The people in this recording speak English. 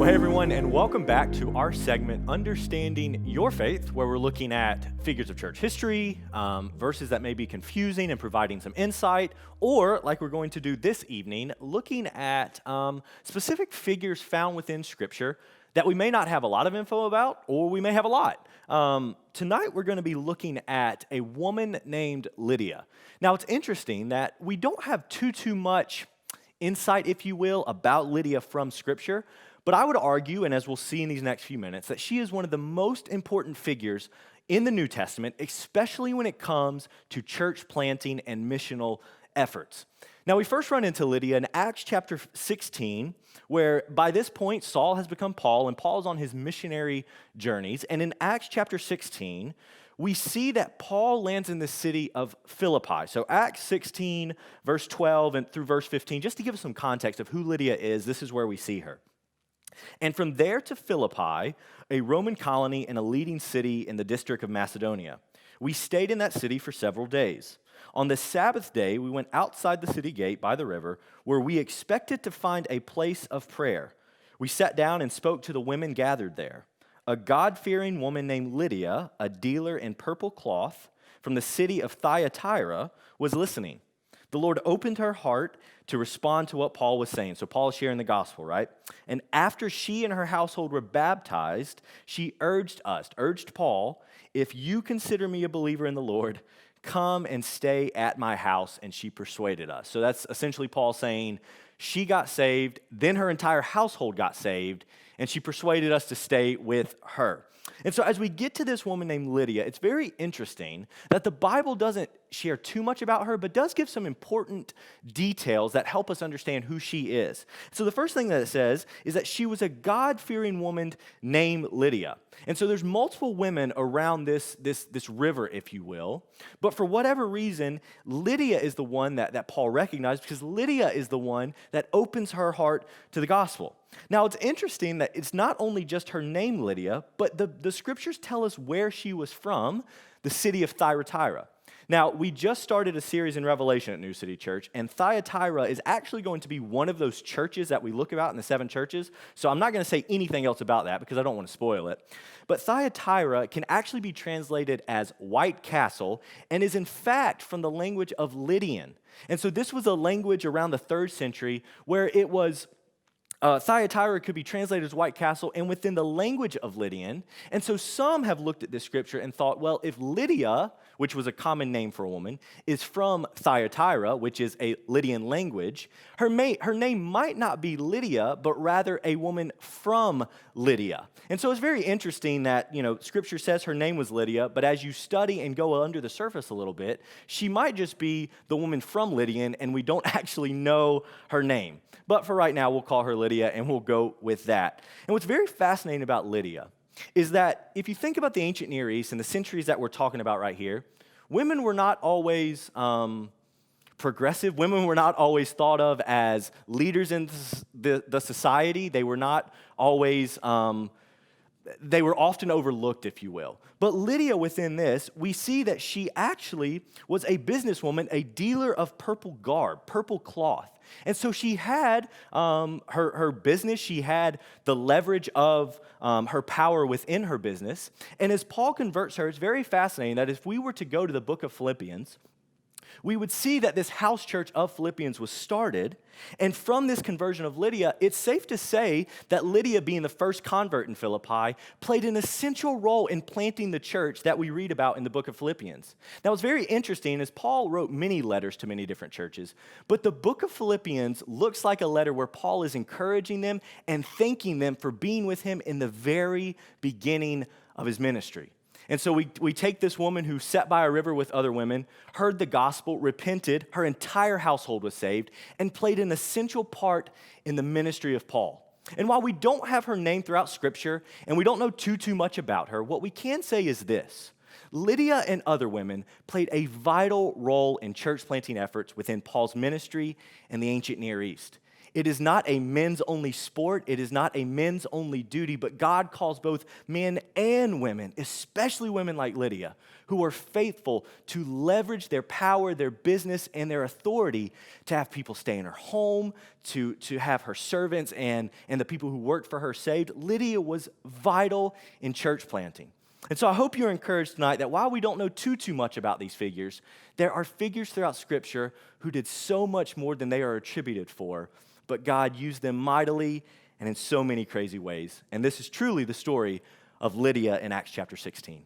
Well, hey everyone, and welcome back to our segment, Understanding Your Faith, where we're looking at figures of church history, verses that may be confusing and providing some insight, or like we're going to do this evening, looking at specific figures found within Scripture that we may not have a lot of info about, or we may have a lot. Tonight we're going to be looking at a woman named Lydia. Now it's interesting that we don't have too much insight, if you will, about Lydia from Scripture. But I would argue, and as we'll see in these next few minutes, that she is one of the most important figures in the New Testament, especially when it comes to church planting and missional efforts. Now, we first run into Lydia in Acts chapter 16, where by this point, Saul has become Paul, and Paul is on his missionary journeys. And in Acts chapter 16, we see that Paul lands in the city of Philippi. So Acts 16, verse 12 and through verse 15, just to give us some context of who Lydia is, this is where we see her. And from there to Philippi, a Roman colony and a leading city in the district of Macedonia. We stayed in that city for several days. On the Sabbath day, we went outside the city gate by the river, where we expected to find a place of prayer. We sat down and spoke to the women gathered there. A God-fearing woman named Lydia, a dealer in purple cloth from the city of Thyatira, was listening. The Lord opened her heart to respond to what Paul was saying. So Paul is sharing the gospel, right? And after she and her household were baptized, she urged Paul, if you consider me a believer in the Lord, come and stay at my house. And she persuaded us. So that's essentially Paul saying she got saved, then her entire household got saved, and she persuaded us to stay with her. And so as we get to this woman named Lydia, it's very interesting that the Bible doesn't share too much about her, but does give some important details that help us understand who she is. So the first thing that it says is that she was a God-fearing woman named Lydia. And so there's multiple women around this river, if you will. But for whatever reason, Lydia is the one that Paul recognized, because Lydia is the one that opens her heart to the gospel. Now, it's interesting that it's not only just her name, Lydia, but the scriptures tell us where she was from, the city of Thyatira. Now, we just started a series in Revelation at New City Church, and Thyatira is actually going to be one of those churches that we look about in the 7 churches. So I'm not going to say anything else about that because I don't want to spoil it. But Thyatira can actually be translated as White Castle and is in fact from the language of Lydian. And so this was a language around the 3rd century where it was Thyatira could be translated as White Castle and within the language of Lydian. And so some have looked at this scripture and thought, well, if Lydia, which was a common name for a woman, is from Thyatira, which is a Lydian language, her name might not be Lydia, but rather a woman from Lydia. And so it's very interesting that, scripture says her name was Lydia, but as you study and go under the surface a little bit, she might just be the woman from Lydian, and we don't actually know her name. But for right now, we'll call her Lydia, and we'll go with that. And what's very fascinating about Lydia is that if you think about the ancient Near East and the centuries that we're talking about right here, women were not always progressive. Women were not always thought of as leaders in the society. They were not always, they were often overlooked, if you will. But Lydia, within this, we see that she actually was a businesswoman, a dealer of purple garb, purple cloth. And so she had her business, she had the leverage of her power within her business. And as Paul converts her, it's very fascinating that if we were to go to the book of Philippians, we would see that this house church of Philippians was started. And from this conversion of Lydia, it's safe to say that Lydia, being the first convert in Philippi, played an essential role in planting the church that we read about in the book of Philippians. Now, it's very interesting, as Paul wrote many letters to many different churches, but the book of Philippians looks like a letter where Paul is encouraging them and thanking them for being with him in the very beginning of his ministry. And so we take this woman who sat by a river with other women, heard the gospel, repented, her entire household was saved, and played an essential part in the ministry of Paul. And while we don't have her name throughout Scripture, and we don't know too much about her, what we can say is this: Lydia and other women played a vital role in church planting efforts within Paul's ministry in the ancient Near East. It is not a men's only sport. It is not a men's only duty, but God calls both men and women, especially women like Lydia, who are faithful to leverage their power, their business, and their authority to have people stay in her home, to have her servants and the people who worked for her saved. Lydia was vital in church planting. And so I hope you're encouraged tonight that while we don't know too much about these figures, there are figures throughout Scripture who did so much more than they are attributed for, but God used them mightily and in so many crazy ways. And this is truly the story of Lydia in Acts chapter 16.